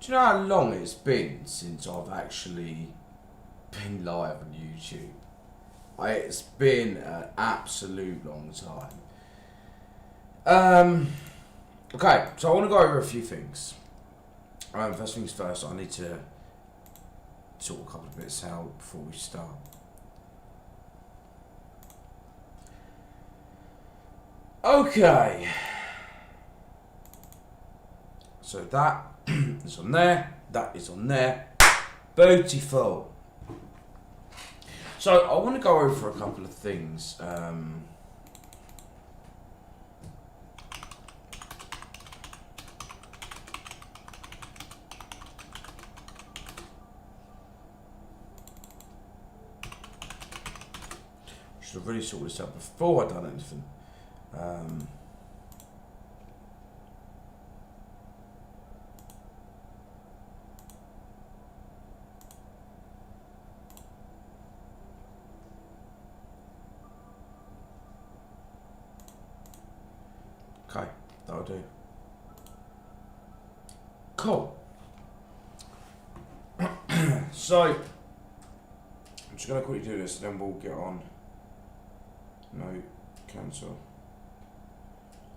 Do you know how long it's been since I've actually been live on YouTube? It's been an absolute long time. Okay, so I want to go over a few things. First things first, I need to sort a couple of bits out before we start. Okay. So that is on there, that is on there. Beautiful. So I want to go over a couple of things. Should have really sorted this out before I'd done anything. Okay, that'll do. Cool. So, I'm just going to quickly do this and then we'll get on. No, cancel.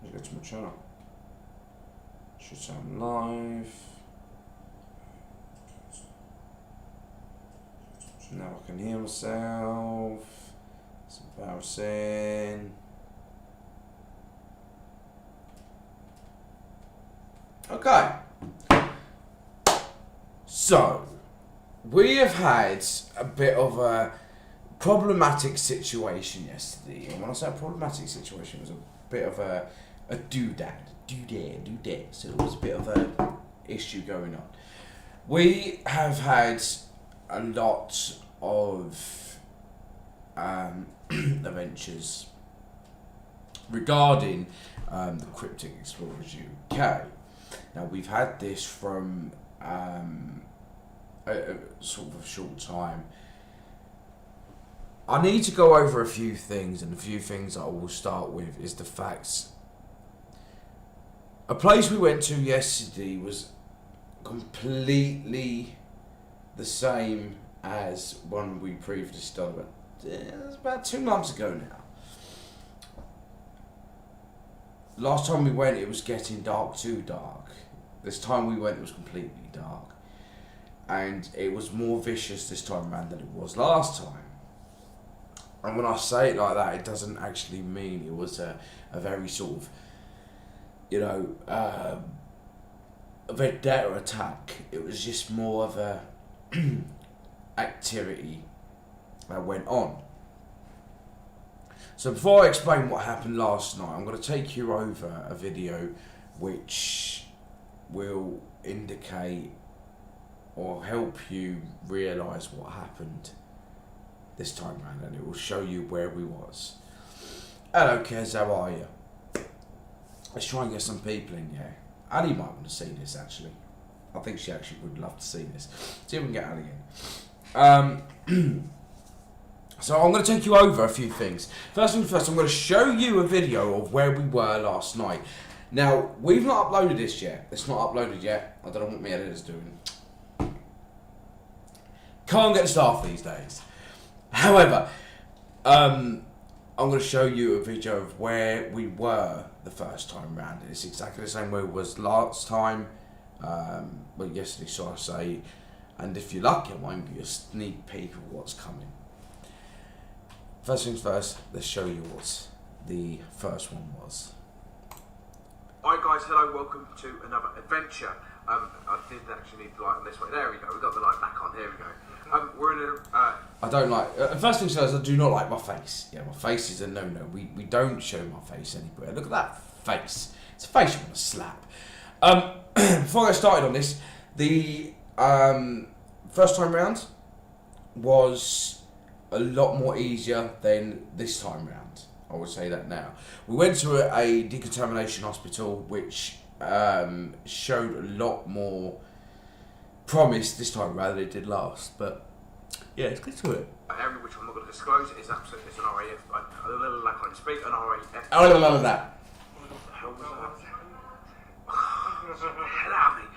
Let's go to my channel. Should sound live. Now I can hear myself. It's embarrassing. Okay. So, we have had a bit of a problematic situation yesterday, and when I say a problematic situation, it was a bit of a doodad. So it was a bit of a issue going on. We have had a lot of adventures regarding the Cryptic Explorers UK. Now we've had this from a sort of a short time. I need to go over a few things, and a few things I will start with is the facts. A place we went to yesterday was completely the same as one we previously done. It was about 2 months ago now. Last time we went, it was getting dark, too dark. This time we went, it was completely dark. And it was more vicious this time around than it was last time. And when I say it like that, it doesn't actually mean it was a very sort of, you know, a vendetta attack. It was just more of a activity that went on. So before I explain what happened last night, I'm going to take you over a video which will indicate or help you realise what happened this time round, and it will show you where we was. Hello Kez, how are you? Let's try and get some people in here. Ali might want to see this actually. I think she actually would love to see this. See if we can get Ali in. So I'm going to take you over a few things. First things first, I'm going to show you a video of where we were last night. Now, we've not uploaded this yet. It's not uploaded yet. I don't know what my editor's doing. Can't get staff these days. However, I'm going to show you a video of where we were the first time round. It's exactly the same way it was last time. Well, yesterday, so I say. And if you're lucky, I might give you a sneak peek of what's coming. First things first, let's show you what the first one was. Hi guys, hello, welcome to another adventure. I did actually need the light on this way. There we go, we've got the light back on, here we go. We're in a... I don't like... first things first, I do not like my face. Yeah, my face is a no-no. We don't show my face anywhere. Look at that face. It's a face you want to slap. Before I get started on this, the first time round was a lot more easier than this time round. I would say that now. We went to a decontamination hospital, which showed a lot more promise this time rather than it did last. But yeah, let's get to it. Area which I'm not going to disclose is absolutely it's an RAF. A little lack on speak, an RAF. Oh, none of that. What the hell was that? Hell out of me.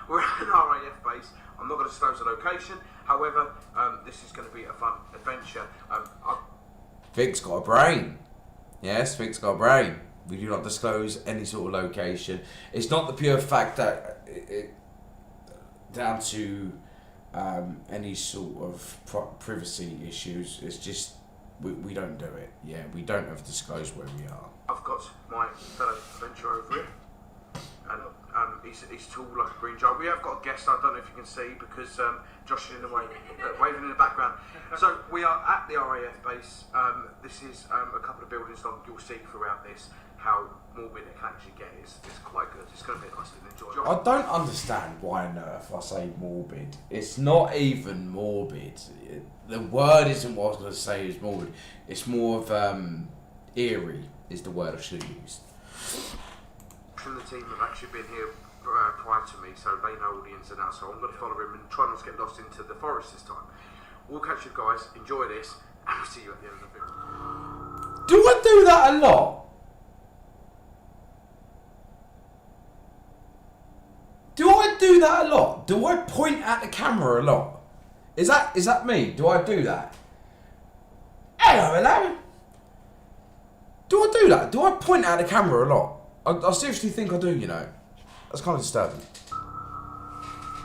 We're at an RAF base. I'm not going to disclose the location. However, this is going to be a fun adventure. Vic's got a brain. Yes, Vic's got a brain. We do not disclose any sort of location. It's not the pure fact that down to any sort of privacy issues. It's just we don't do it. Yeah, we don't ever disclose where we are. I've got my fellow adventurer over here, and he's tall like a green giant. We have got a guest. I don't know if you can see because Josh is in the way, waving in the background. So we are at the RAF base. This is a couple of buildings long. You'll see throughout this how morbid it can actually get. It's quite good. It's going to be a nice little enjoyment. I don't understand why on earth I say morbid. It's not even morbid. The word isn't what I was going to say is morbid. It's more of eerie is the word I should have used. From the team have actually been here prior to me, so they know all the ins and outs. So I'm going to follow him and try not to get lost into the forest this time. We'll catch you guys. Enjoy this, and we'll see you at the end of the video. Do I do that a lot? Do I do that a lot? Do I point at the camera a lot? Is that me? Do I do that? Hello. Do I do that? Do I point at the camera a lot? I seriously think I do, you know. That's kind of disturbing.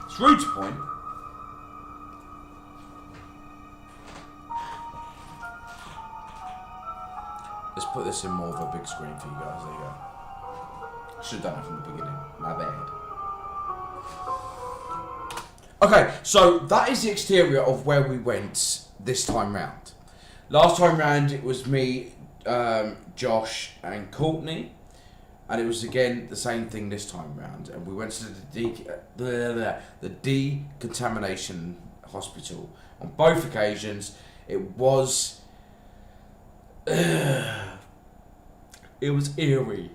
It's rude to point. Let's put this in more of a big screen for you guys. There you go. Should have done it from the beginning. My bad. Okay, so that is the exterior of where we went this time round. Last time round, it was me, Josh, and Courtney, and it was again the same thing this time round. And we went to the decontamination hospital. On both occasions, it was eerie.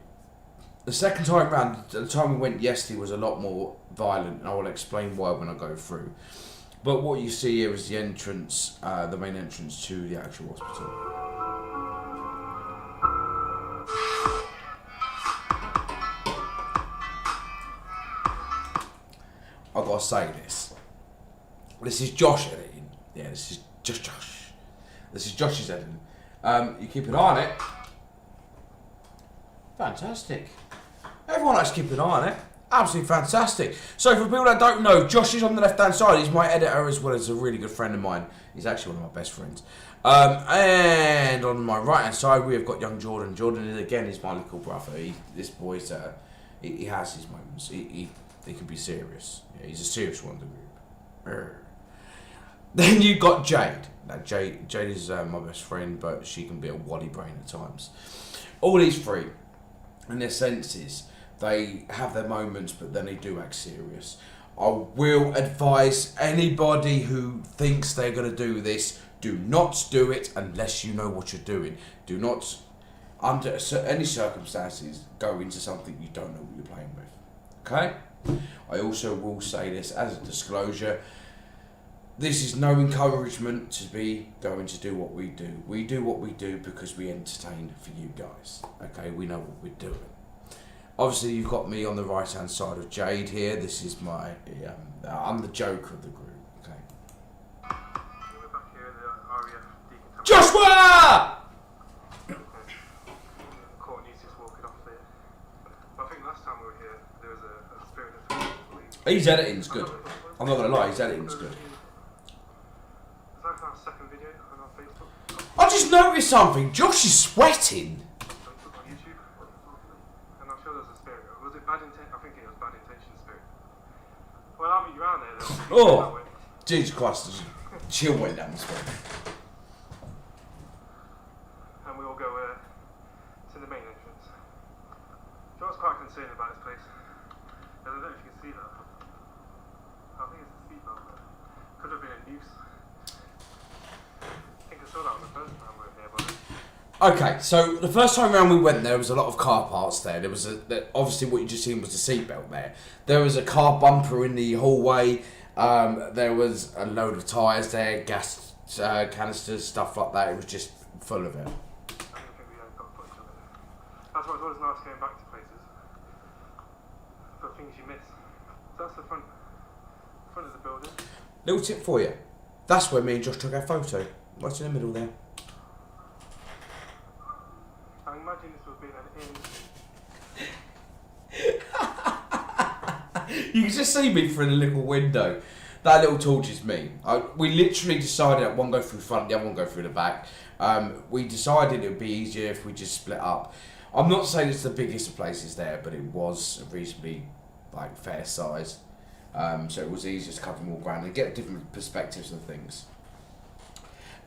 The second time round, the time we went yesterday was a lot more violent, and I will explain why when I go through. But what you see here is the entrance, the main entrance to the actual hospital. I've got to say this. This is Josh editing. Yeah, this is just Josh. This is Josh's editing. You keep an eye on it. Fantastic. Everyone likes to keep an eye on it. Absolutely fantastic. So for people that don't know, Josh is on the left hand side. He's my editor as well as a really good friend of mine. He's actually one of my best friends. And on my right hand side we have got young Jordan. Jordan again is my little brother. This boy's he has his moments. He can be serious. Yeah, he's a serious one of the group. Then you got Jade. Now Jade is my best friend, but she can be a waddy brain at times. All these three, in their senses, they have their moments, but then they do act serious. I will advise anybody who thinks they're going to do this, do not do it unless you know what you're doing. Do not, under any circumstances, go into something you don't know what you're playing with. Okay? I also will say this as a disclosure. This is no encouragement to be going to do what we do. We do what we do because we entertain for you guys. Okay? We know what we're doing. Obviously, you've got me on the right-hand side of Jade here. This is my... I'm the joker of the group. Okay. We're back here in the RAF decontamination. Joshua! Courtney's just walking off there. I think last time we were here, there was a spirit of... His editing's good. I'm not going to lie, his editing's good. Is that our second video on our Facebook? I just noticed something. Josh is sweating. On YouTube? And I'm sure there's a spirit. Was it bad intent? I think it was bad intention spirit. Well, I'll meet you around there then. Oh, Jesus Christ. Chill way down the spot. And we all go to the main entrance. John's quite concerned about this place. I don't know if you can see that. I think it's a seatbelt. Could have been a noose. I think I saw that on the first time we were here, but... Okay, so the first time around we went there was a lot of car parts there. There was obviously what you just seen was the seatbelt there. There was a car bumper in the hallway. There was a load of tyres there, gas canisters, stuff like that. It was just full of it. I don't think we got footage of it. That's why it's always nice going back to places. For things you miss. So that's the front of the building. Little tip for you. That's where me and Josh took our photo. Right in the middle there. I imagine this would be an inn. You can just see me through the little window. That little torch is me. We literally decided that one go through the front, the other one go through the back. We decided it would be easier if we just split up. I'm not saying it's the biggest of places there, but it was a reasonably fair size. So it was easier to cover more ground and get different perspectives of things.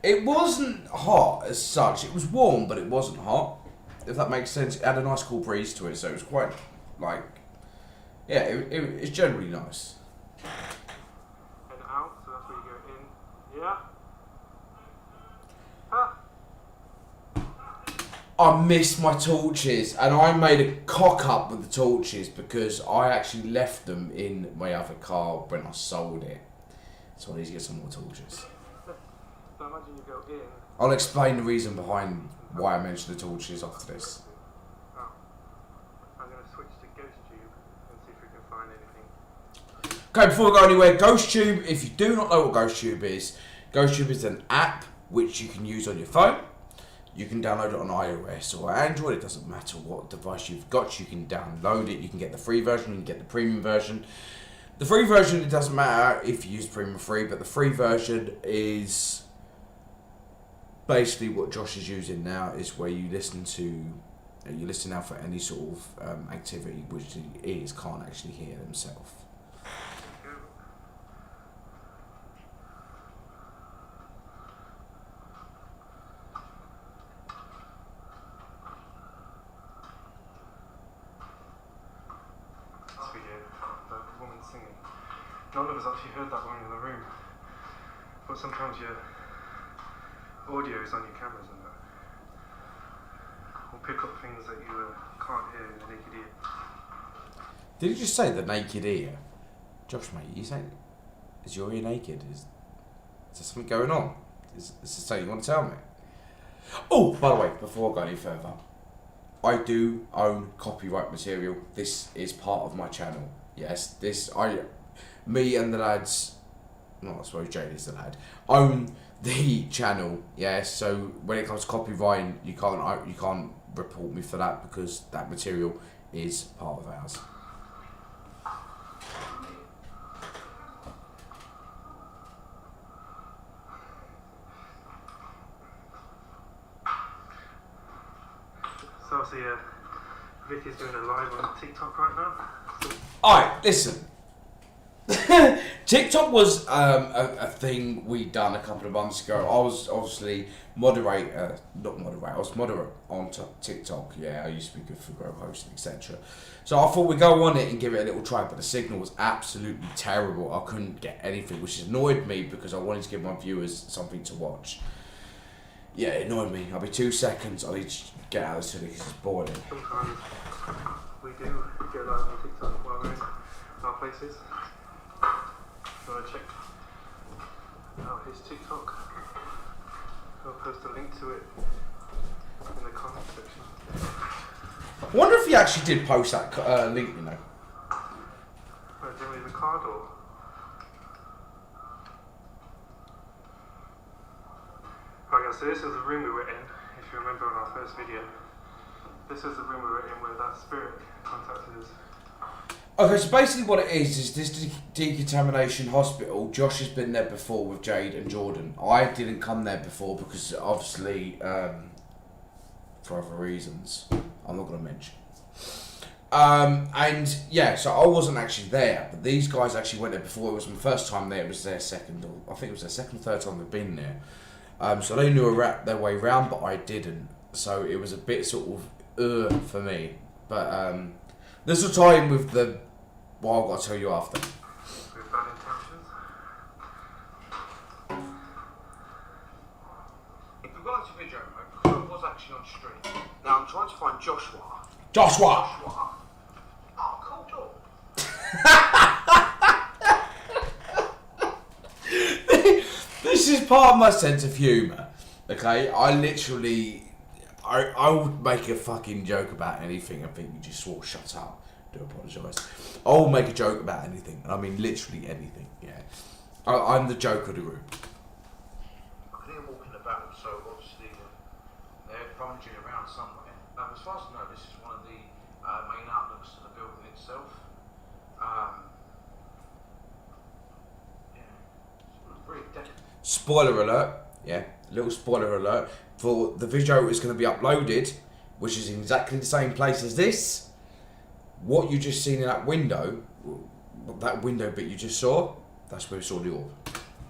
It wasn't hot as such. It was warm, but it wasn't hot. If that makes sense. It had a nice cool breeze to it, so it was quite it's generally nice. And out, so that's where you go in. Yeah. Ah. I missed my torches, and I made a cock up with the torches because I actually left them in my other car when I sold it. So I need to get some more torches. So imagine you go in. I'll explain the reason behind why I mentioned the torches after this. Oh. I'm going to switch to GhostTube and see if we can find anything. Okay, before we go anywhere, GhostTube, if you do not know what GhostTube is an app which you can use on your phone. You can download it on iOS or Android, it doesn't matter what device you've got, you can download it, you can get the free version, you can get the premium version. The free version, it doesn't matter if you use premium or free, but the free version is basically what Josh is using now, is where you listen out for any sort of activity which the ears can't actually hear themselves. None of us actually heard that one in the room, but sometimes your audio is on your cameras and that will pick up things that you can't hear in the naked ear. Did you just say the naked ear? Josh, mate, you saying, is your ear naked? Is there something going on? Is there something you want to tell me? Oh, by the way, before I go any further, I do own copyright material. This is part of my channel. Yes, me and the lads, I suppose Jade is the lad, own the channel. Yeah, so when it comes to copyright, you can't report me for that because that material is part of ours. So obviously, Vicky's doing a live on TikTok right now. Alright, listen. TikTok was a thing we done a couple of months ago. I was obviously I was moderate on TikTok. Yeah, I used to be good for grow hosting, etc. So I thought we'd go on it and give it a little try, but the signal was absolutely terrible. I couldn't get anything, which annoyed me because I wanted to give my viewers something to watch. Yeah, it annoyed me. I'll be 2 seconds. I need to get out of this because it's boring. Sometimes we do go live on TikTok while we're in our places. If you want to check out his TikTok, I'll post a link to it in the comment section. I wonder if he actually did post that link, you know. Do you leave a card or? Right guys, so this is the room we were in, if you remember on our first video. This is the room we were in where that spirit contacted us. Okay, so basically what it is this decontamination hospital. Josh has been there before with Jade and Jordan. I didn't come there before because obviously, for other reasons, I'm not going to mention. And yeah, so I wasn't actually there, but these guys actually went there before. It was my first time there. It was their second, or I think it was their second, third time they've been there. So they knew their way around, but I didn't. So it was a bit sort of for me. But this will tie in with the what I've got to tell you after. With bad intentions. If we've got a video, because I was actually on stream. Now I'm trying to find Joshua. Joshua! Oh, cool job. This is part of my sense of humour. Okay, I literally, I would make a fucking joke about anything and think you just sort of shut up. do apologise. I'll make a joke about anything, and I mean literally anything. Yeah, I'm the joke of the group. I can hear walking about, so obviously they're rummaging around somewhere. As far as I know, this is one of the main outlooks to the building itself. It's pretty dead. Spoiler alert, yeah, little spoiler alert, for the video is going to be uploaded, which is in exactly the same place as this. What you just seen in that window bit you just saw, that's where we saw the orb.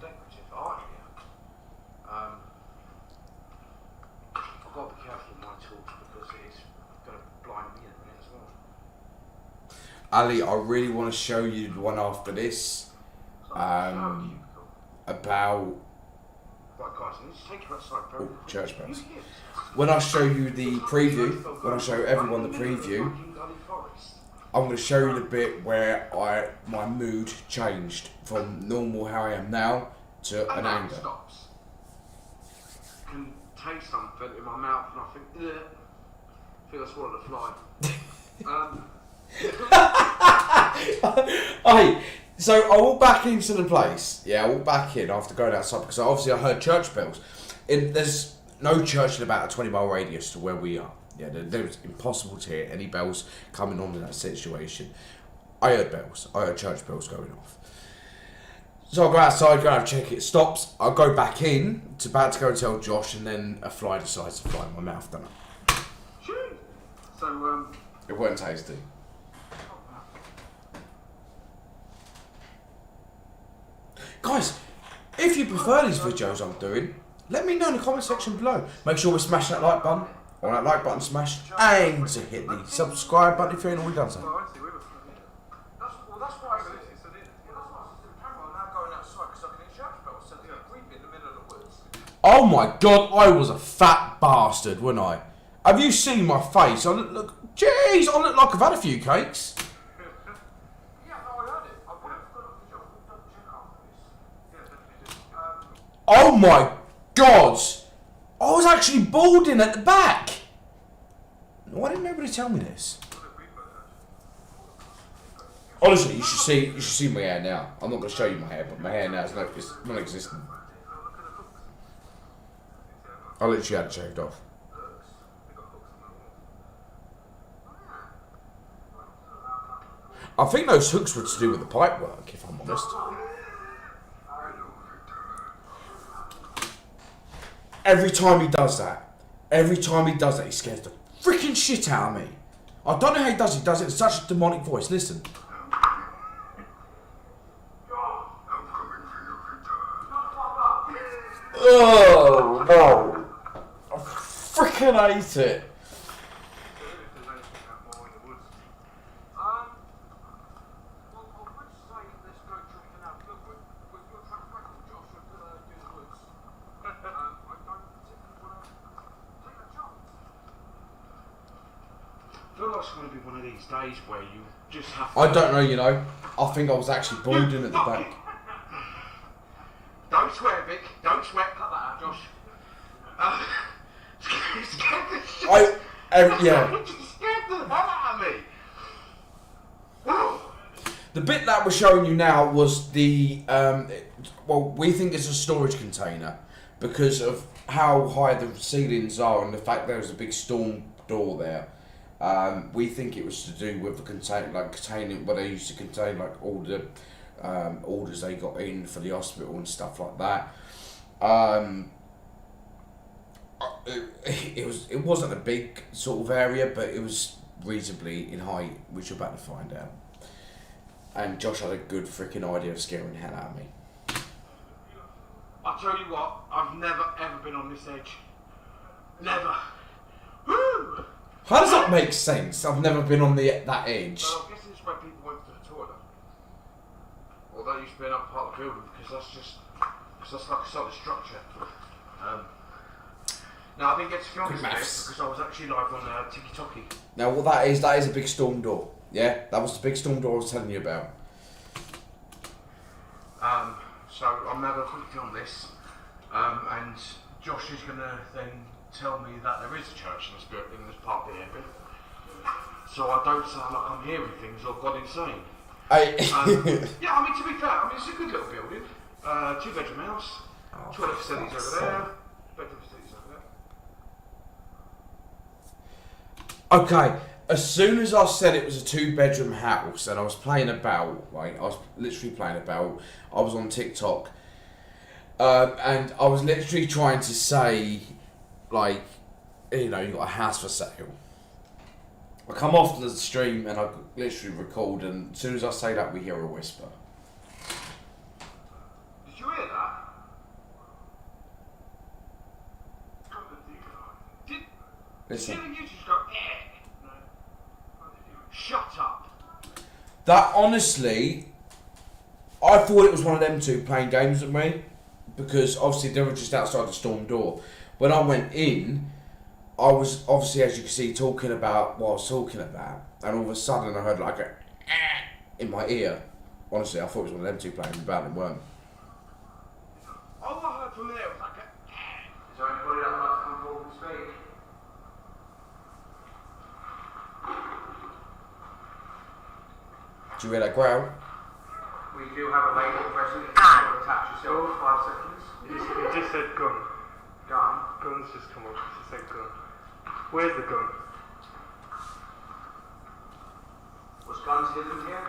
Decorative art here. I've got to be careful with my torch because it is going to blind me in a minute as well. Ali, I really want to show you the one after this, about Right, guys, I need to take you outside, bro. church bells. When I show you the preview, when I show everyone the preview, I'm going to show you the bit where my mood changed from normal how I am now to an anger. Stops. I can taste something in my mouth and I think, ugh. I think I swallowed a fly. Hey, so I walked back into the place. Yeah, I walked back in after going outside because obviously I heard church bells. There's no church in about a 20-mile radius to where we are. Yeah, it's impossible to hear any bells coming on in that situation. I heard bells. I heard church bells going off. So I go outside, go and check it stops. I go back in, it's about to go and tell Josh, and then a fly decides to fly in my mouth, don't I? So, It weren't tasty. Guys, if you prefer these videos I'm doing, let me know in the comment section below. Make sure we smash that like button, or that like button smashed, and to hit the subscribe button if you ain't already done so. that's why I said it. That's why I said the camera. I'm now going outside because I can hear church bells. So we'd be in the middle of the woods. Oh my god, I was a fat bastard, wasn't I? Have you seen my face? I look, jeez, I look like I've had a few cakes. Yeah, no, I heard it. I would have got a video. Double check after this. Yeah, definitely do. Oh my god! I was actually balding at the back! Why didn't nobody tell me this? Honestly, you should see my hair now. I'm not going to show you my hair, but my hair now is non-existent. I literally had it shaved off. I think those hooks were to do with the pipe work, if I'm honest. Every time he does that, he scares the freaking shit out of me. I don't know how he does it in such a demonic voice. Listen. Oh no! I freaking hate it. I feel like it's going to be one of these days where you just have to... I don't know, you know. I think I was actually balding at the back. Don't swear, Vic. Don't swear. Cut that out, Josh. You scared the shit. Yeah. You scared the hell out of me. The bit that we're showing you now was the, well, we think it's a storage container because of how high the ceilings are and the fact there's a big storm door there. We think it was to do with the containing what they used to contain, like all the orders they got in for the hospital and stuff like that. It wasn't a big sort of area, but it was reasonably in height, which you're about to find out. And Josh had a good freaking idea of scaring the hell out of me. I'll tell you what, I've never ever been on this edge. Never. Woo! How does that make sense? I've never been on that edge. Well, I guess this is where people went to the toilet. Or that used to be another part of the building because that's like a solid structure. Now I didn't get to film this because I was actually live on Tiki-Toki. Now what that is a big storm door. Yeah, that was the big storm door I was telling you about. So I'm now going to quickly film this, and Josh is going to then tell me that there is a church in this part of the area. so I don't sound like I'm hearing things or gone insane. Yeah, I mean, to be fair, I mean, it's a good little building. 2-bedroom house, toilet facilities over there, bedroom facilities over there. Okay, as soon as I said it was a 2-bedroom house and I was playing about, like, I was literally playing about, I was on TikTok, and I was literally trying to say, like, you know, you got a house for sale. I come off the stream and I literally record, and as soon as I say that, we hear a whisper. Did you hear that? Listen. Did you just go, eh? Shut up. That, honestly, I thought it was one of them two playing games with me, because obviously they were just outside the storm door. When I went in, I was obviously, as you can see, talking about what I was talking about, and all of a sudden I heard like a in my ear. Honestly, I thought it was one of them two playing about, it weren't. All I heard from there was like a Is there anybody that would like to come forward and speak? Do you hear that growl? We do have a lady present. Attach yourself for 5 seconds. It just said gun. Gun. Gun's just come up. It just said gun. Where's the gun? Was guns hidden here?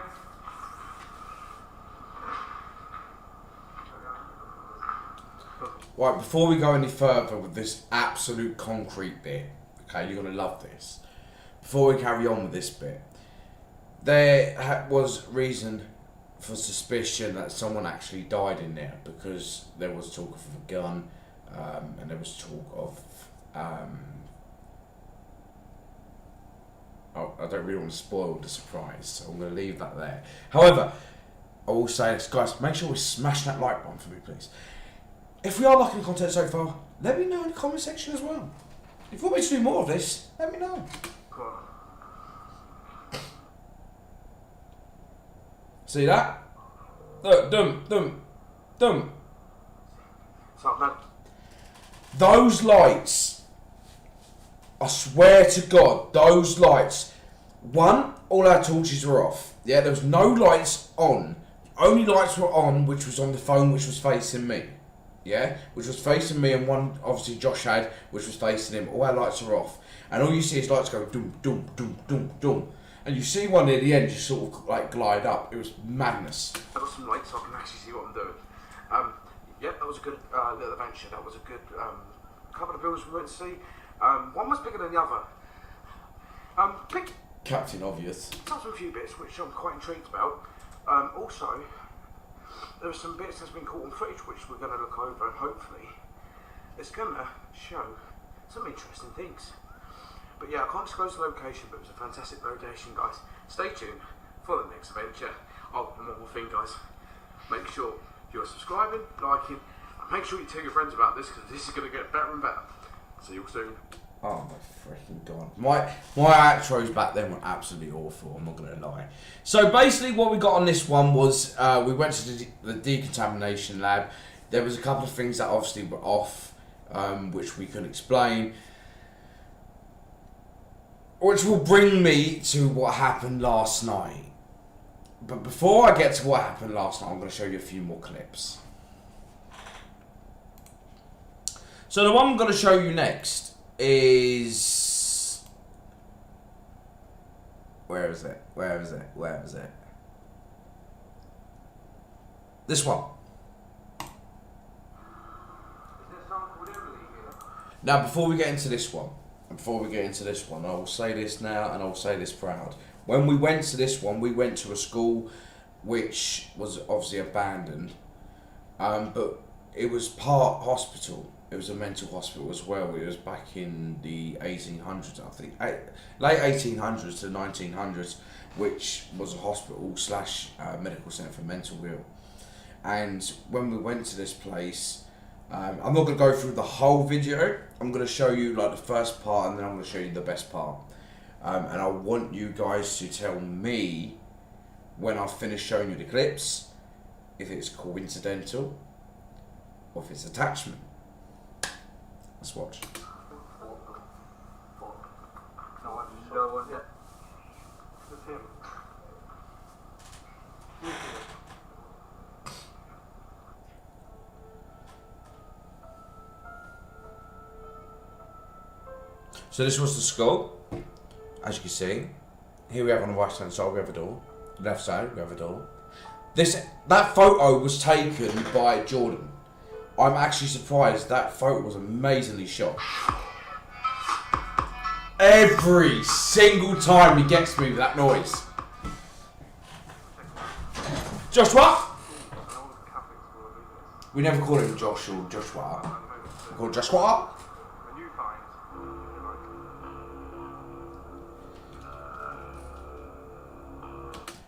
Right, before we go any further with this absolute concrete bit, okay, you're going to love this. Before we carry on with this bit, there was reason for suspicion that someone actually died in there, because there was talk of a gun, and there was talk of oh, I don't really want to spoil the surprise, so I'm going to leave that there. However, I will say this, guys, make sure we smash that like button for me, please. If we are liking the content so far, let me know in the comment section as well. If you want me to do more of this, let me know. Cool. See that? Look, dum. Something. Those lights, I swear to God, those lights, one, all our torches were off. Yeah, there was no lights on. Only lights were on, which was on the phone, which was facing me. Yeah, which was facing me, and one, obviously, Josh had, which was facing him. All our lights are off. And all you see is lights go dum. And you see one near the end just sort of like glide up. It was madness. I've got some lights so I can actually see what I'm doing. Yeah, that was a good little adventure. That was a good couple of builds we went to see. One was bigger than the other. Pick Captain Obvious. touch on a few bits which I'm quite intrigued about. Also, there are some bits that's been caught on footage which we're going to look over, and hopefully it's going to show some interesting things. But yeah, I can't disclose the location, but it was a fantastic location, guys. Stay tuned for the next adventure. Oh, and one more thing, guys. Make sure you're subscribing, liking, and make sure you tell your friends about this, because this is going to get better and better. See you all soon. Oh my freaking god. My outros back then were absolutely awful, I'm not going to lie. So basically what we got on this one was, we went to the decontamination lab. There was a couple of things that obviously were off, which we could explain. Which will bring me to what happened last night. But before I get to what happened last night, I'm going to show you a few more clips. So the one I'm going to show you next is... Where is it? This one. Now, before we get into this one, I will say this now, and I will say this proud. When we went to this one, we went to a school which was obviously abandoned, but it was part hospital. It was a mental hospital as well. It was back in the 1800s, I think, late 1800s to 1900s, which was a hospital / medical centre for mental ill. And when we went to this place, I'm not going to go through the whole video. I'm going to show you like the first part, and then I'm going to show you the best part. And I want you guys to tell me, when I've finished showing you the clips, if it's coincidental or if it's attachment. Let's watch. No one yet. So this was the school, as you can see. Here we have on the right hand side we have a door. Left side we have a door. That photo was taken by Jordan. I'm actually surprised. That photo was amazingly shot. Every single time he gets me with that noise. Joshua? We never call him Josh or Joshua. We call him Joshua.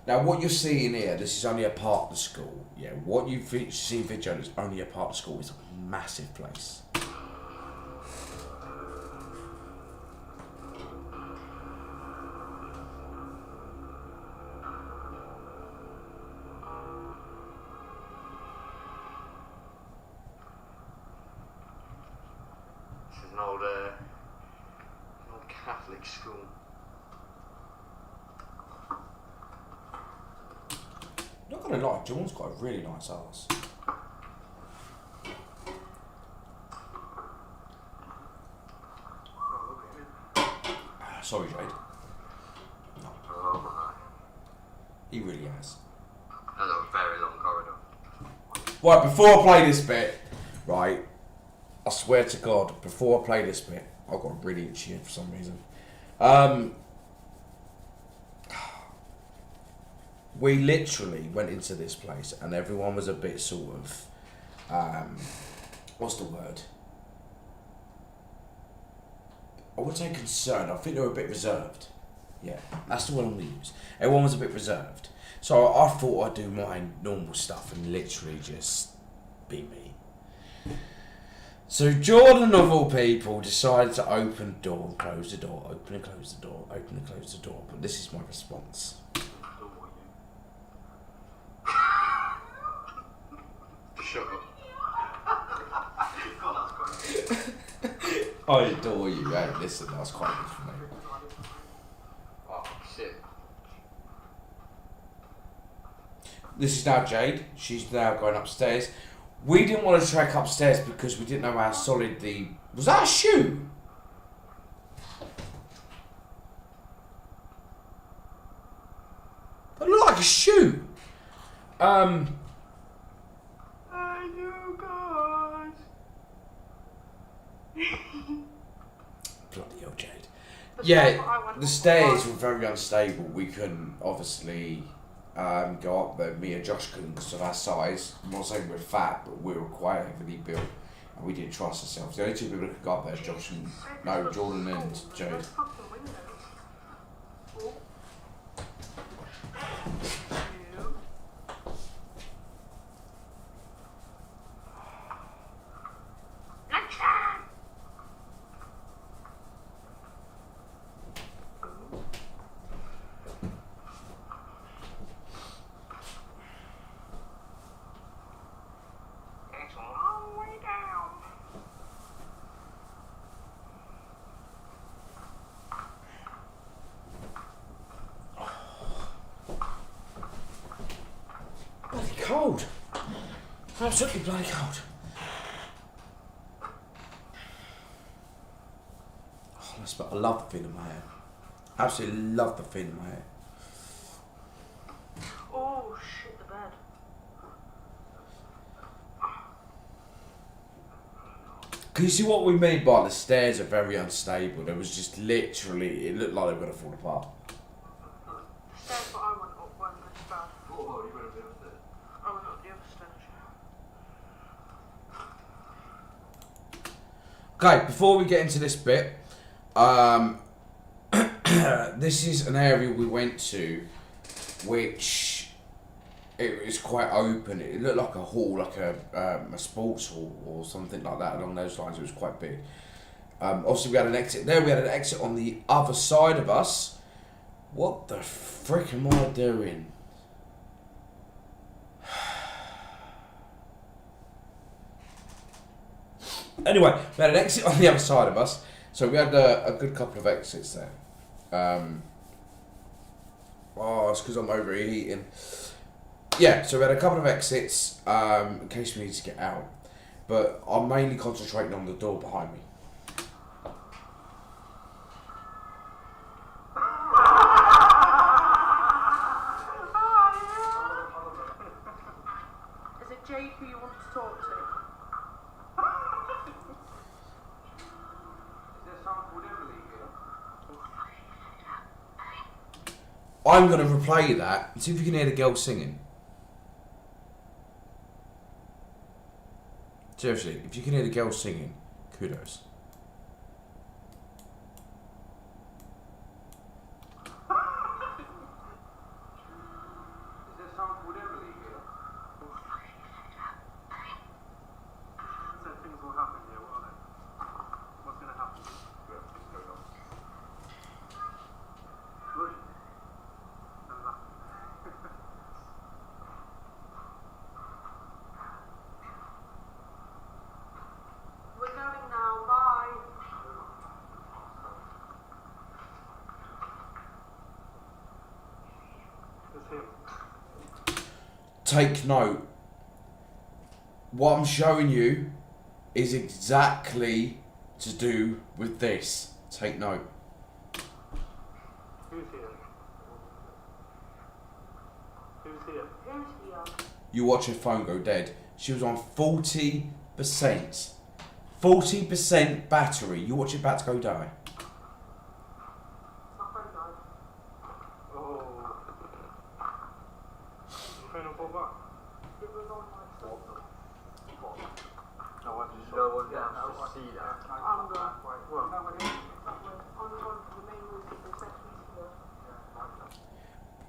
Now what you're seeing here, this is only a part of the school. Yeah, what you see in video is only a part of the school. It's a massive place. This is an old Catholic school. Not gonna lie, John's got a really nice ass. Sorry, Jade. No. Oh my. He really has. That's a very long corridor. Right, before I play this bit, right, I swear to God, before I play this bit, I've got a really itchy ear for some reason. We literally went into this place and everyone was a bit sort of, what's the word? I wouldn't say concerned, I think they were a bit reserved. Yeah, that's the word I'm going to use. Everyone was a bit reserved. So I thought I'd do my normal stuff and literally just be me. So Jordan, of all people, decided to open the door and close the door, open and close the door, open and close the door. But this is my response. Shut up. I adore you, hey, listen, that's quite good for me. Oh shit. This is now Jade, she's now going upstairs. We didn't want to trek upstairs because we didn't know how solid the... Was that a shoe? That looked like a shoe. Hey you guys. Bloody hell, Jade. Yeah, the stairs were very unstable. We couldn't obviously go up there. Me and Josh couldn't because of our size. I'm not saying we're fat, but we were quite heavily built and we didn't trust ourselves. The only two people that could go up there is Josh and... No, Jordan and Jade. Cold. Absolutely bloody cold. Oh, I love the feeling in my hair. Absolutely love the feeling in my hair. Oh shit, the bed. Can you see what we mean by the stairs are very unstable? There was just literally, it looked like they were going to fall apart. The stairs that I went up weren't this bad. Oh, you went up the other stairs. I went up the other stairs. Okay, before we get into this bit, this is an area we went to, which it was quite open. It looked like a hall, like a sports hall or something like that along those lines. It was quite big. Obviously, we had an exit there. We had an exit on the other side of us. What the frick am I doing? Anyway, we had an exit on the other side of us, so we had a good couple of exits there. Oh, it's because I'm overheating. Yeah, so we had a couple of exits in case we need to get out, but I'm mainly concentrating on the door behind me. I'm going to replay that and see if you can hear the girl singing. Seriously, if you can hear the girl singing, kudos. Is there someone called Emily here? Said things will happen here, what are they? What's going to happen? Good. And nothing. We're going now. Bye. It's him. Take note. What I'm showing you is exactly to do with this. Take note. Who's here? Who's here? Who's here? You watch her phone go dead. She was on 40%. 40% battery. You watch it about to go die. My friend died. Oh. Your phone on 4 bar? It was on my phone. No one down to see that. I'm going. What? On the one for the main room, the receptionist here.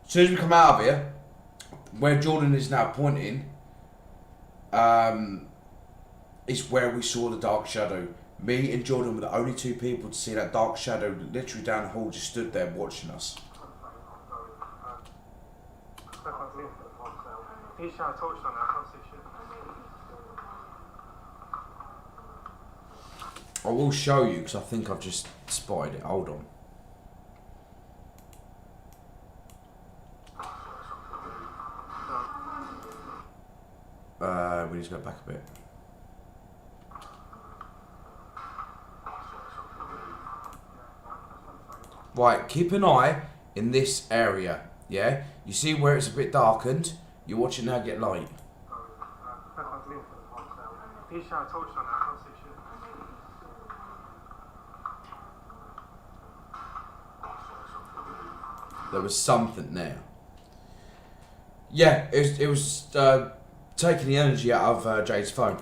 As soon as we come out of here, where Jordan is now pointing, is where we saw the dark shadow. Me and Jordan were the only two people to see that dark shadow literally down the hall, just stood there watching us. I can't see him. He's trying to torch on it, I can't see shit. I will show you because I think I've just spotted it. Hold on. We need to go back a bit. Right, keep an eye in this area, yeah? You see where it's a bit darkened? You watch it now get light. I can't see him. He's trying to torch on it, I can't see shit. There was something there. Yeah, it was taking the energy out of Jade's phone.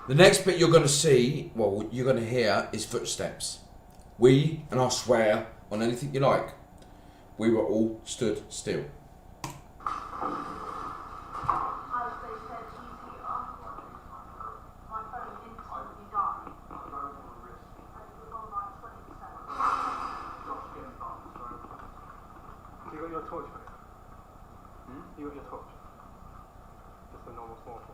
The next bit you're going to see, well, you're going to hear, is footsteps. We, and I swear, on anything you like, we were all stood still. As they said, she's here. My phone instantly died. And it was on like 20%. You got your torch, mate? You got your torch? Just a normal small torch.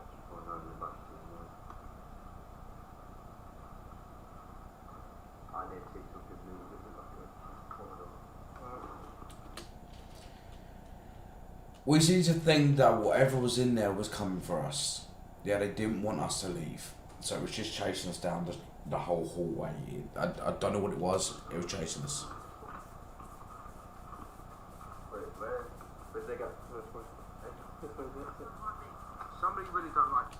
We seem to think that whatever was in there was coming for us. Yeah, they didn't want us to leave. So it was just chasing us down the whole hallway. I don't know what it was. It was chasing us. Where'd they go? Somebody really don't like.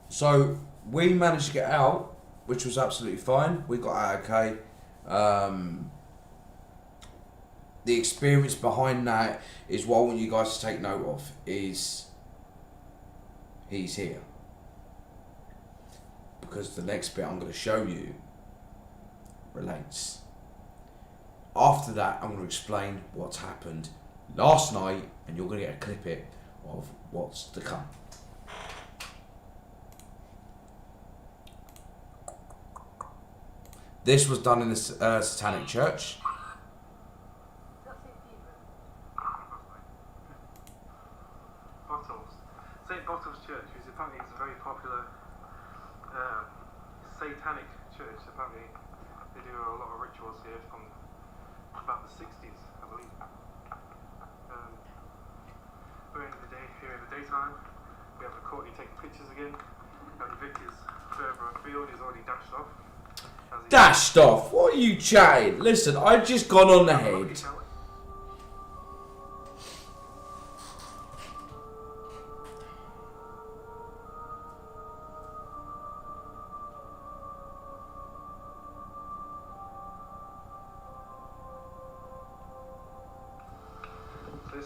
So we managed to get out, which was absolutely fine. We got out okay. The experience behind that is what I want you guys to take note of is he's here. Because the next bit I'm going to show you relates. After that, I'm going to explain what's happened last night and you're going to get a clip it of what's to come. This was done in the Satanic Church. Bottles. St. Bottles Church, which apparently is a very popular satanic church. Apparently they do a lot of rituals here from about the 60s, I believe. We're in the day here in the daytime. We have the Courtney taking pictures again. And Vic is further afield, he's already dashed off. Dashed off? What are you chatting? Listen, I've just gone on the head.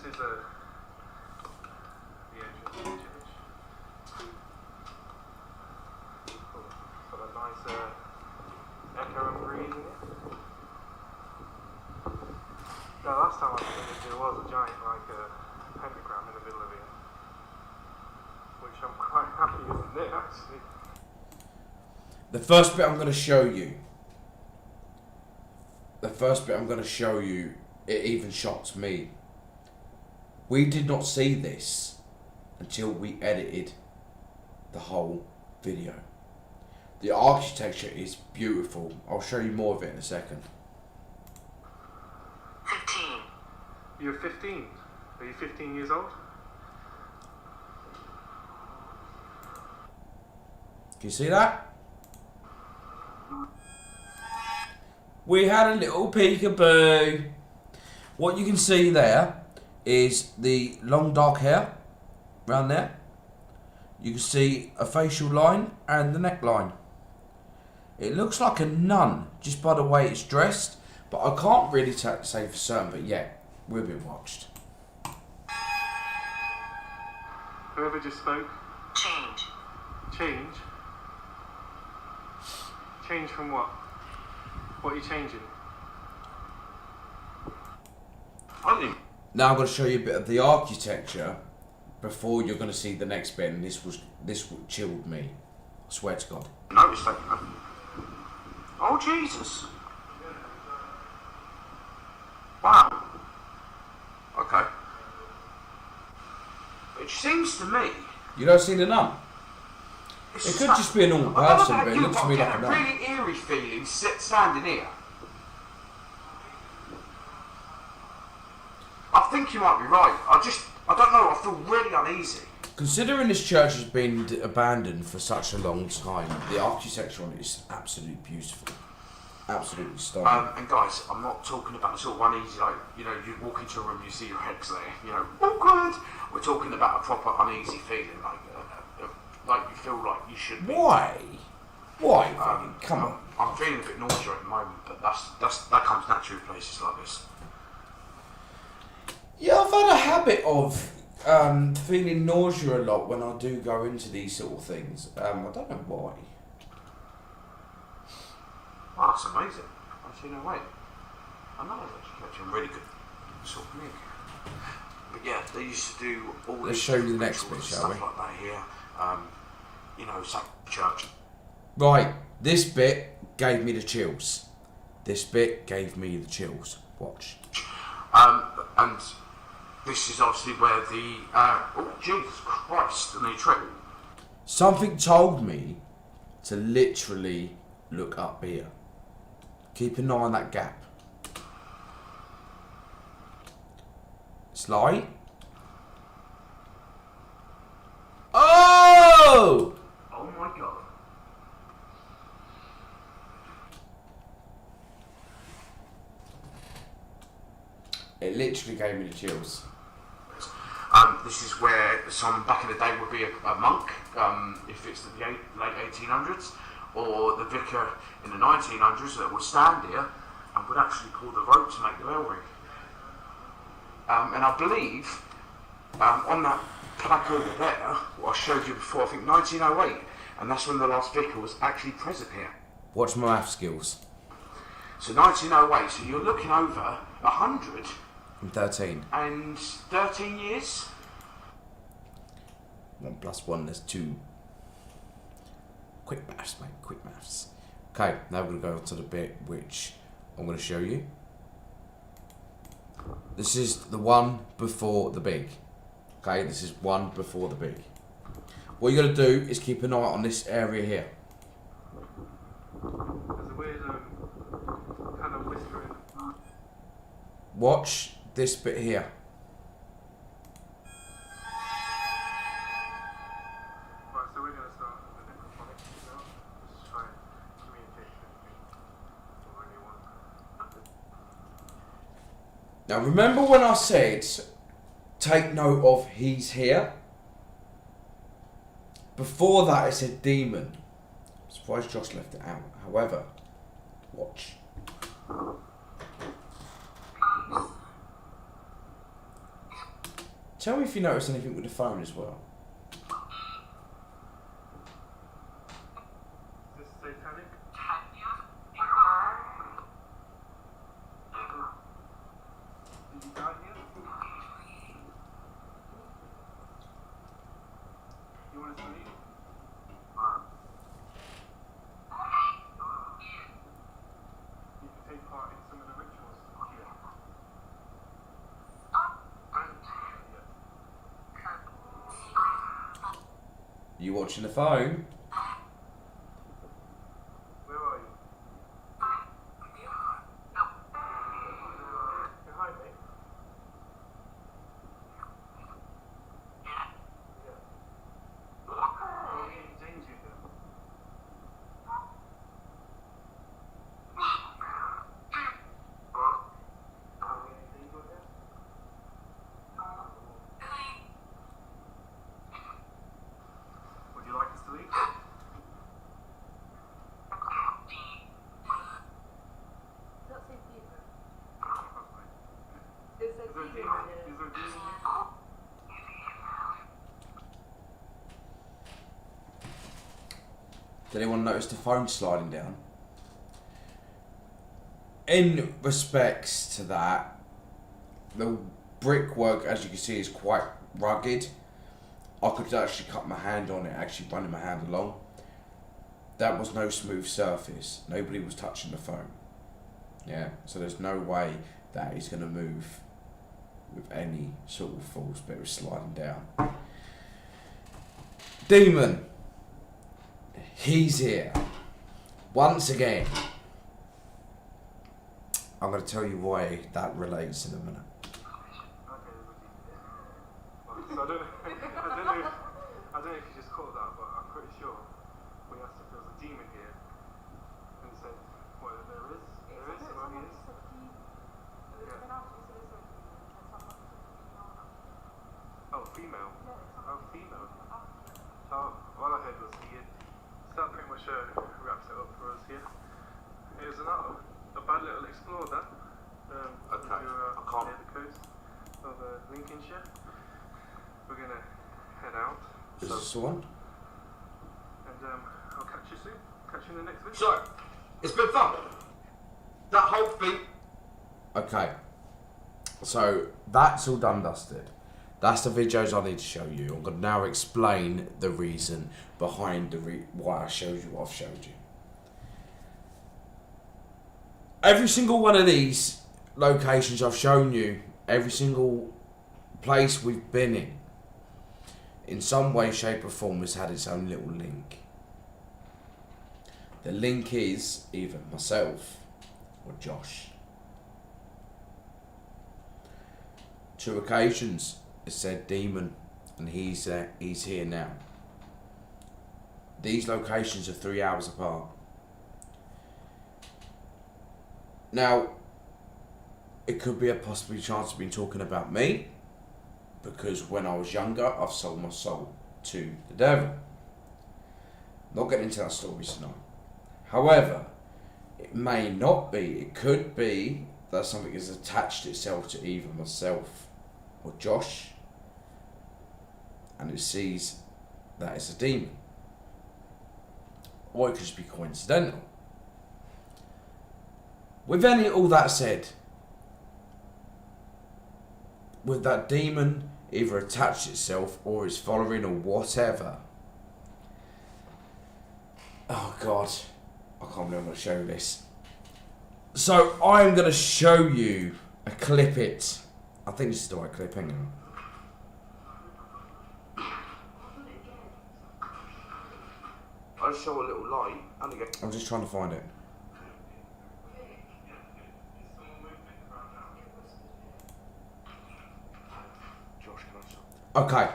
this is the entrance to the church. Cool. Got a nice echo and breeze in it. The last time I did it, there was a giant pentagram in the middle of it, which I'm quite happy isn't there actually. The first bit I'm going to show you, it even shocks me. We did not see this until we edited the whole video. The architecture is beautiful. I'll show you more of it in a second. 15. You're 15? Are you 15 years old? Can you see that? We had a little peekaboo. What you can see there is the long dark hair around there. You can see a facial line and the neckline. It looks like a nun just by the way it's dressed, but I can't really say for certain, but yeah, we're being watched. Whoever just spoke? Change. Change? Change from what? What are you changing? Now I'm going to show you a bit of the architecture before you're going to see the next bit, and this chilled me. I swear to God. Notice that. Oh Jesus! Wow. Okay. It seems to me. You don't see the nun? It's It could just be a normal I don't know person, about but it you, looks to but me I like a get nun. really eerie feeling standing here. I think you might be right. I don't know. I feel really uneasy. Considering this church has been abandoned for such a long time, the architecture on it is absolutely beautiful. Absolutely stunning. And guys, I'm not talking about sort of uneasy, like, you know, you walk into a room, you see your heads there, you know, awkward. We're talking about a proper uneasy feeling, like you feel like you should be. Why? Why? Come on. I'm feeling a bit nausea at the moment, but that comes naturally with places like this. Yeah, I've had a habit of feeling nausea a lot when I do go into these sort of things. I don't know why. Wow, that's amazing. Actually, no way. I know it's actually really good sort of music. But yeah, they used to do all Let's these show you the next rituals bit, and shall stuff we? like that here. You know, it's like church. Right, this bit gave me the chills. This bit gave me the chills. Watch. And this is obviously where the oh Jesus Christ, and the trip. Something told me to literally look up here. Keep an eye on that gap. Sly. Oh! Oh my God. It literally gave me the chills. This is where someone back in the day would be a monk, if it's the late 1800s, or the vicar in the 1900s that would stand here and would actually pull the rope to make the bell ring. And I believe on that plaque over there, what I showed you before, I think 1908, and that's when the last vicar was actually present here. Watch my math skills. So 1908, so you're looking over 100 I'm 13. and 13 years. 1 plus 1 is 2. Quick maths, mate. Quick maths. Okay, now we're going to go to the bit which I'm going to show you. This is the one before the big. Okay, this is one before the big. What you're going to do is keep an eye on this area here. There's a weird kind of whispering. Watch this bit here. Right, so we're going to start with the necrophonic now. Let's try communication or anyone. Now remember when I said take note of he's here? Before that it said demon. I'm surprised Josh left it out. However, watch. Tell me if you notice anything with the phone as well. Is this satanic? Did you die here? You want us to leave? You can take part in some of the rituals here. Yes. You watching the phone? Where are you? Behind me? Yeah. Are we in danger then? Are we in danger here? Would you like us to leave? That's his demon. Is It's a there a demon. demon? Is there a demon here? Did anyone notice the phone sliding down? In respects to that, the brickwork, as you can see, is quite rugged. I could actually cut my hand on it, actually running my hand along. That was no smooth surface. Nobody was touching the phone. Yeah, so there's no way that is going to move with any sort of force, but it was sliding down. Demon. He's here. Once again. I'm going to tell you why that relates in a minute. Okay, so I don't know if you just caught that, but I'm pretty sure we asked if there was a demon here, and he said, well, there is, well, he is. Oh, female. Oh, female. Oh, all I heard was he had. So that pretty much wraps it up for us here. It was a bad little explore that. Okay, We were I can't- near the coast of Lincolnshire. We're gonna head out, Is this the one? and I'll catch you soon. Catch you in the next video. So, it's been fun. That whole thing. Okay. So, that's all done dusted. That's the videos I need to show you. I'm going to now explain the reason behind why I showed you what I've showed you. Every single one of these locations I've shown you, every single place we've been in some way, shape or form has had its own little link. The link is either myself or Josh. 2 occasions it said demon, and he's here now. These locations are 3 hours apart. Now, it could be a possible chance of being talking about me, because when I was younger, I've sold my soul to the devil. Not getting into that story tonight. However, it may not be. It could be that something has attached itself to either myself or Josh, and it sees that it's a demon. Or it could just be coincidental. With all that said, with that demon either attached itself or is following or whatever. Oh God, I can't believe I'm going to show this. So I'm going to show you a clip it. I think this is the right clip, hang on. I'll show a little light and again. I'm just trying to find it. Josh, can I show? Okay,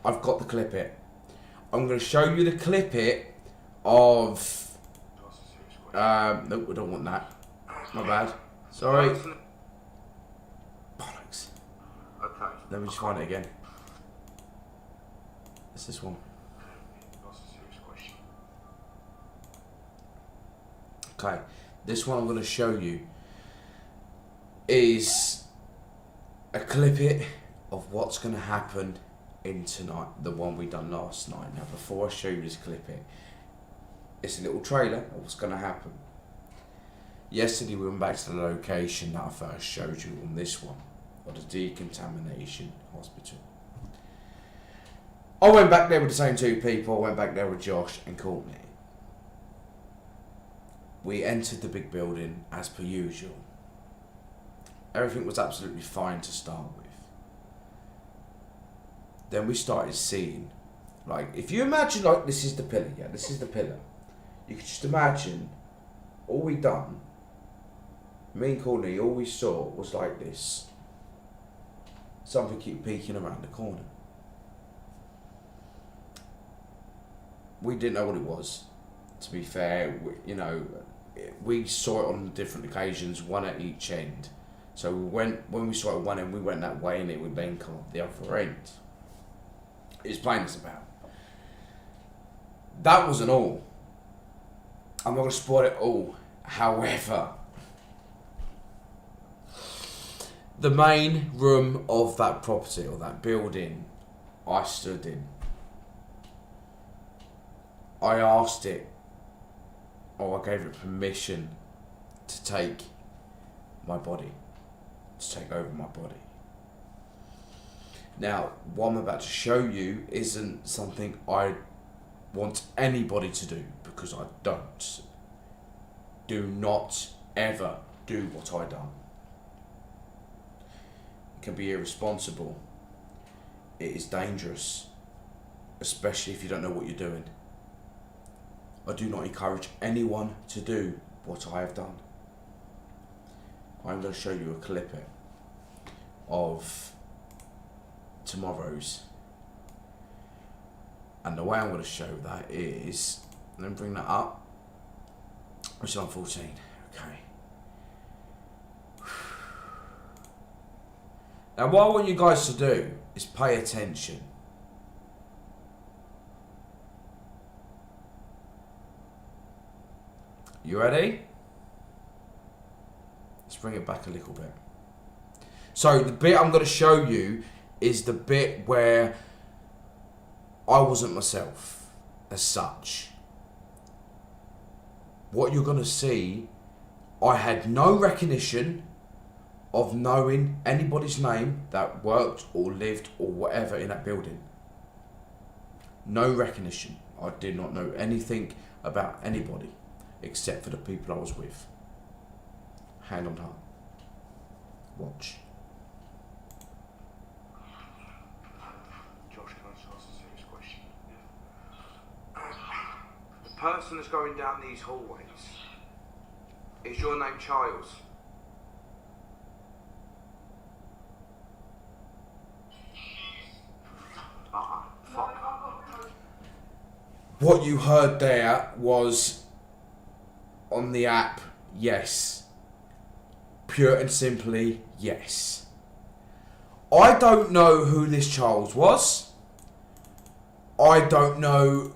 I've got the clip it. I'm going to show you the clip it of... That's a serious question. no, we don't want that. My bad. Sorry. Okay. Bollocks. Let me just find it again. It's this one. That's a serious question. Okay, this one I'm going to show you is a clip it of what's going to happen in tonight, the one we done last night. Now, before I show you this clipping, it's a little trailer of what's going to happen. Yesterday we went back to the location that I first showed you on this one, of the decontamination hospital. I went back there with the same two people. I went back there with Josh and Courtney. We entered the big building as per usual. Everything was absolutely fine to start with. Then we started seeing, like, if you imagine, like, this is the pillar, yeah, this is the pillar. You could just imagine, all we done, me and Courtney, all we saw was like this. Something keep peeking around the corner. We didn't know what it was, to be fair. We saw it on different occasions, one at each end. So when we saw it at one end, we went that way and it would then come up the other end. It's plain as about. That wasn't all. I'm not going to spoil it all. However, the main room of that property or that building I stood in, I asked it, or I gave it permission to take my body, to take over my body. Now, what I'm about to show you isn't something I want anybody to do, because I don't. Do not ever do what I done. It can be irresponsible. It is dangerous, especially if you don't know what you're doing. I do not encourage anyone to do what I have done. I'm going to show you a clip of tomorrow's, and the way I'm going to show that is, let me bring that up, which is on 14. Okay. Now what I want you guys to do is pay attention. You ready? Let's bring it back a little bit. So the bit I'm going to show you is the bit where I wasn't myself as such. What you're going to see, I had no recognition of knowing anybody's name that worked or lived or whatever in that building. No recognition. I did not know anything about anybody except for the people I was with. Hand on heart. Watch. Josh, can I just ask a serious question? The person that's going down these hallways, is your name Childs? Fuck. What you heard there was on the app, yes. Pure and simply, yes. I don't know who this child was. I don't know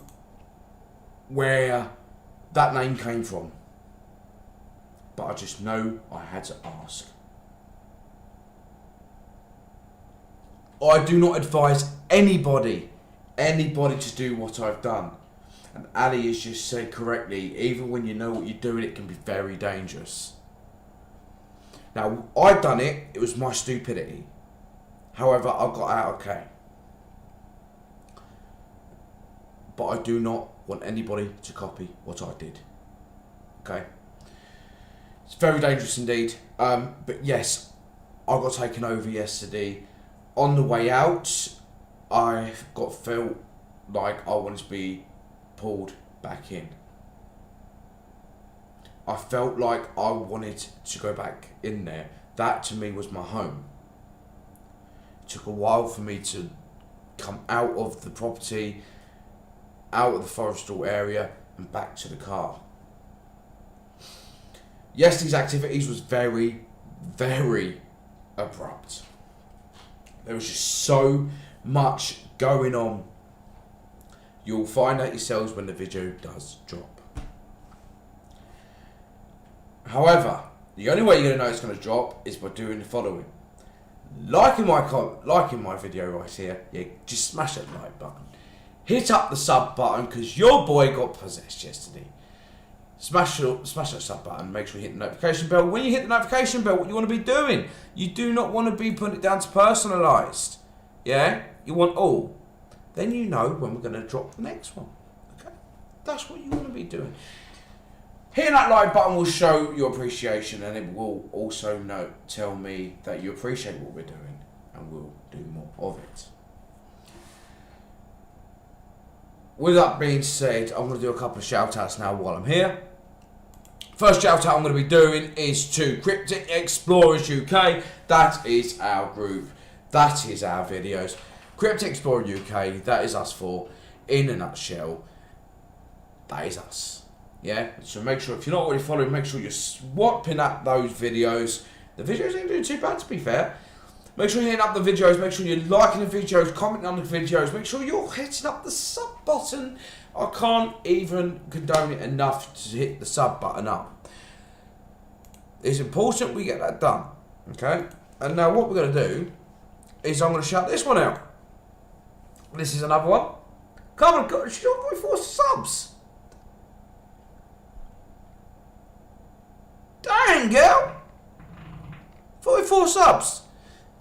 where that name came from. But I just know I had to ask. I do not advise anybody to do what I've done. And Ali has just said correctly, even when you know what you're doing, it can be very dangerous. Now, I done it, it was my stupidity. However, I got out okay. But I do not want anybody to copy what I did. Okay? It's very dangerous indeed. But yes, I got taken over yesterday. On the way out, I felt like I wanted to be pulled back in. I felt like I wanted to go back in there. That to me was my home. It took a while for me to come out of the property, out of the forestal area and back to the car. Yesterday's activities was very, very abrupt. There was just so much going on. You'll find out yourselves when the video does drop. However, the only way you're going to know it's going to drop is by doing the following. liking my video right here, yeah, just smash that like button. Hit up the sub button because your boy got possessed yesterday. Smash that sub button. Make sure you hit the notification bell. When you hit the notification bell, what you want to be doing? You do not want to be putting it down to personalised. Yeah? You want all. Then you know when we're going to drop the next one. Okay? That's what you want to be doing. Hitting that like button will show your appreciation, and it will also tell me that you appreciate what we're doing, and we'll do more of it. With that being said, I'm going to do a couple of shout outs now while I'm here. First shout out I'm going to be doing is to Cryptic Explorers UK. That is our group. That is our videos. Cryptic Explorer UK, that is us four. In a nutshell, that is us. Yeah? So make sure, if you're not already following, make sure you're swapping up those videos. The videos ain't doing too bad, to be fair. Make sure you're hitting up the videos, make sure you're liking the videos, commenting on the videos, make sure you're hitting up the sub button. I can't even condone it enough to hit the sub button up. It's important we get that done, okay? And now what we're going to do is I'm going to shout this one out. This is another one. Come on, she's got 44 subs. Dang, girl. 44 subs.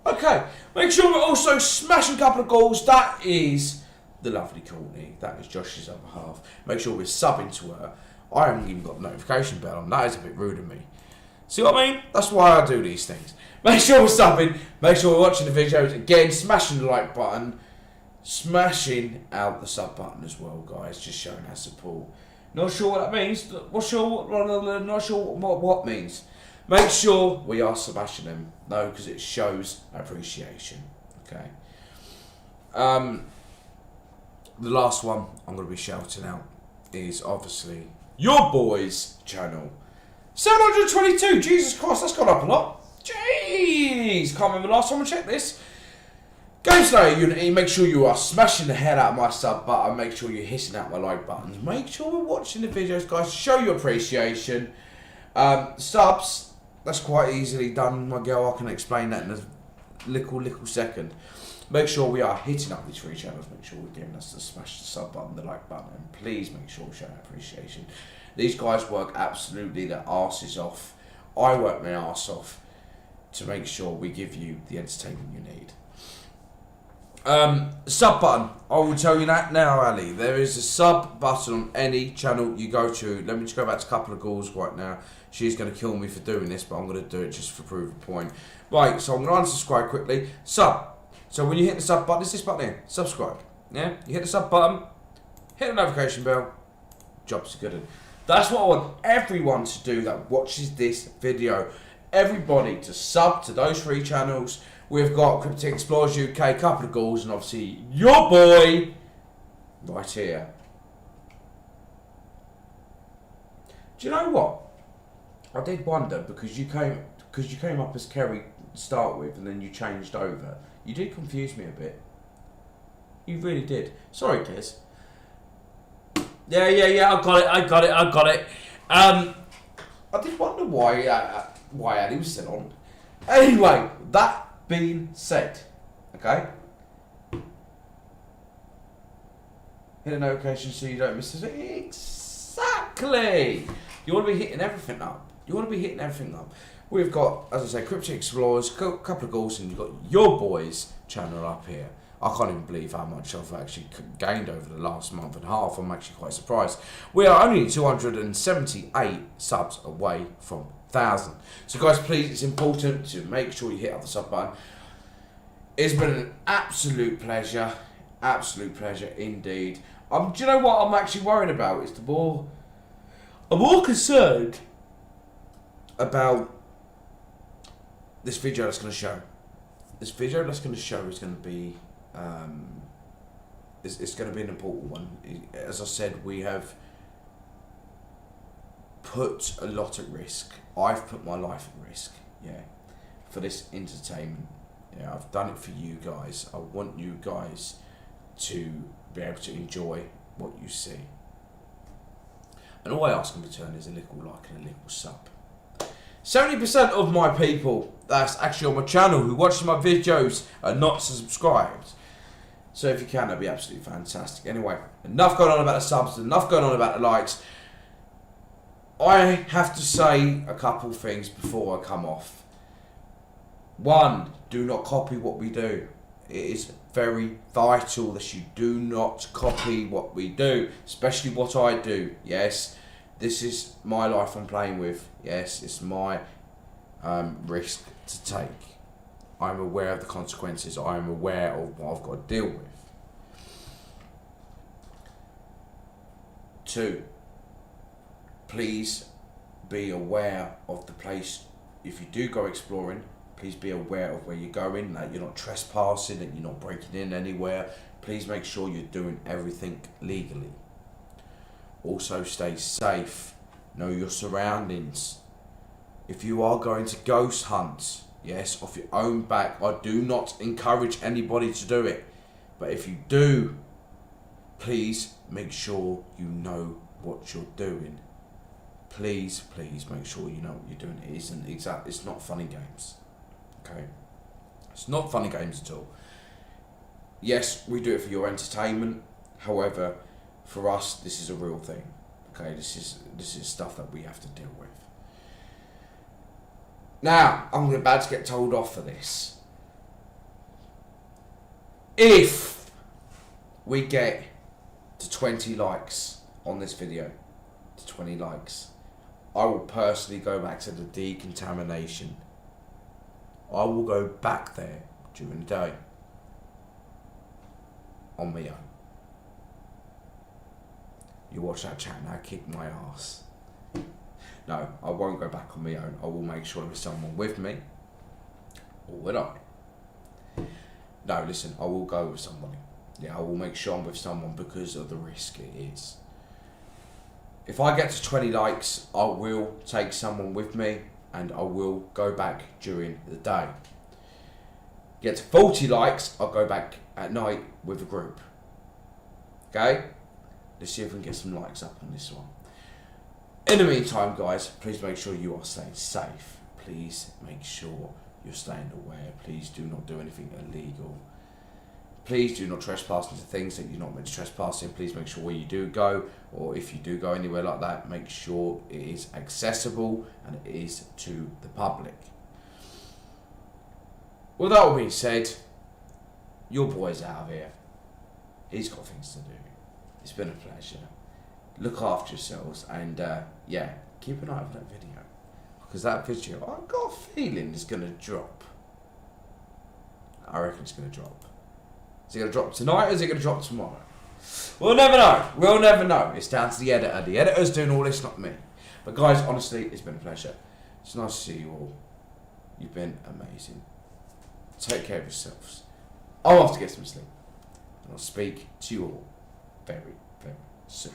Okay, make sure we're also smashing a couple of goals. That is the lovely Courtney. That is Josh's other half. Make sure we're subbing to her. I haven't even got the notification bell on. That is a bit rude of me. See what I mean? That's why I do these things. Make sure we're subbing. Make sure we're watching the videos. Again, smashing the like button. Smashing out the sub button as well, guys. Just showing our support. Not sure what that means. Not sure what means. Make sure we are smashing them, though, because it shows appreciation. Okay. The last one I'm going to be shouting out is obviously your boys' channel. 722. Jesus Christ, that's gone up a lot. Jeez, can't remember the last time I checked this. GameSlayer Unity, make sure you are smashing the head out of my sub button. Make sure you're hitting out my like buttons. Make sure we're watching the videos, guys. Show your appreciation. Subs, that's quite easily done, my girl. I can explain that in a little second. Make sure we are hitting up these 3 channels. Make sure we're giving us the smash the sub button, the like button, and please make sure we show appreciation. These guys work absolutely their asses off. I work my ass off to make sure we give you the entertainment you need. Sub button. I will tell you that now, Ali. There is a sub button on any channel you go to. Let me just go back to a couple of goals right now. She's going to kill me for doing this, but I'm going to do it just for proof of point. Right, so I'm going to unsubscribe quickly. Sub. So when you hit the sub button, it's this button here. Subscribe. Yeah? You hit the sub button, hit the notification bell. Job's good. That's what I want everyone to do that watches this video. Everybody to sub to those 3 channels. We've got Cryptic Explorers UK, couple of goals, and obviously your boy right here. Do you know what? I did wonder because you came up as Kerry to start with, and then you changed over. You did confuse me a bit. You really did. Sorry, Kez. Yeah. I got it. I did wonder why Addy was still on. Anyway, that being said, okay, hit a notification so you don't miss it. Exactly. You want to be hitting everything up. We've got, as I say, Cryptic Explorers, a couple of goals, and you've got your boys' channel up here. I can't even believe how much I've actually gained over the last month and a half. I'm actually quite surprised. We are only 278 subs away from 1,000. So guys, please, it's important to make sure you hit up the sub button. It's been an absolute pleasure indeed. Do you know what I'm actually worried about? It's I'm more concerned about this video that's going to show. This video that's going to show is going to be it's going to be an important one. As I said, we have put a lot at risk. I've put my life at risk, yeah, for this entertainment. Yeah, I've done it for you guys. I want you guys to be able to enjoy what you see. And all I ask in return is a little like and a little sub. 70% of my people that's actually on my channel who watch my videos are not subscribed. So if you can, that'd be absolutely fantastic. Anyway, enough going on about the subs, enough going on about the likes. I have to say a couple things before I come off. One, do not copy what we do. It is very vital that you do not copy what we do, especially what I do. Yes, this is my life I'm playing with. Yes, it's my risk to take. I'm aware of the consequences. I'm aware of what I've got to deal with. 2, please be aware of the place. If you do go exploring, please be aware of where you're going, that you're not trespassing, that you're not breaking in anywhere. Please make sure you're doing everything legally. Also, stay safe. Know your surroundings. If you are going to ghost hunt, yes, off your own back, I do not encourage anybody to do it. But if you do, please make sure you know what you're doing. Please, please make sure you know what you're doing. It isn't exact. It's not funny games. Okay, it's not funny games at all. Yes, we do it for your entertainment. However, for us, this is a real thing. Okay, this is stuff that we have to deal with. Now, I'm about to get told off for this. If we get to 20 likes on this video, to 20 likes, I will personally go back to the decontamination. I will go back there during the day on my own. You watch that chat now, kick my ass. No, I won't go back on my own. I will make sure there is someone with me. Or will I? No, listen, I will go with somebody. Yeah, I will make sure I'm with someone because of the risk it is. If I get to 20 likes, I will take someone with me and I will go back during the day. Get to 40 likes, I'll go back at night with a group. Okay? Let's see if we can get some likes up on this one. In the meantime, guys, please make sure you are staying safe. Please make sure you're staying aware. Please do not do anything illegal. Please do not trespass into things that you're not meant to trespass in. Please make sure where you do go, or if you do go anywhere like that, make sure it is accessible and it is to the public. With that all being said, your boy's out of here. He's got things to do. It's been a pleasure. Look after yourselves and yeah, keep an eye on that video. Because that video, I've got a feeling is going to drop. I reckon it's going to drop. Is it going to drop tonight or is it going to drop tomorrow? We'll never know. We'll never know. It's down to the editor. The editor's doing all this, not me. But guys, honestly, it's been a pleasure. It's nice to see you all. You've been amazing. Take care of yourselves. I'll have to get some sleep. And I'll speak to you all very, very soon.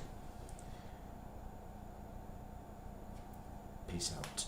Peace out.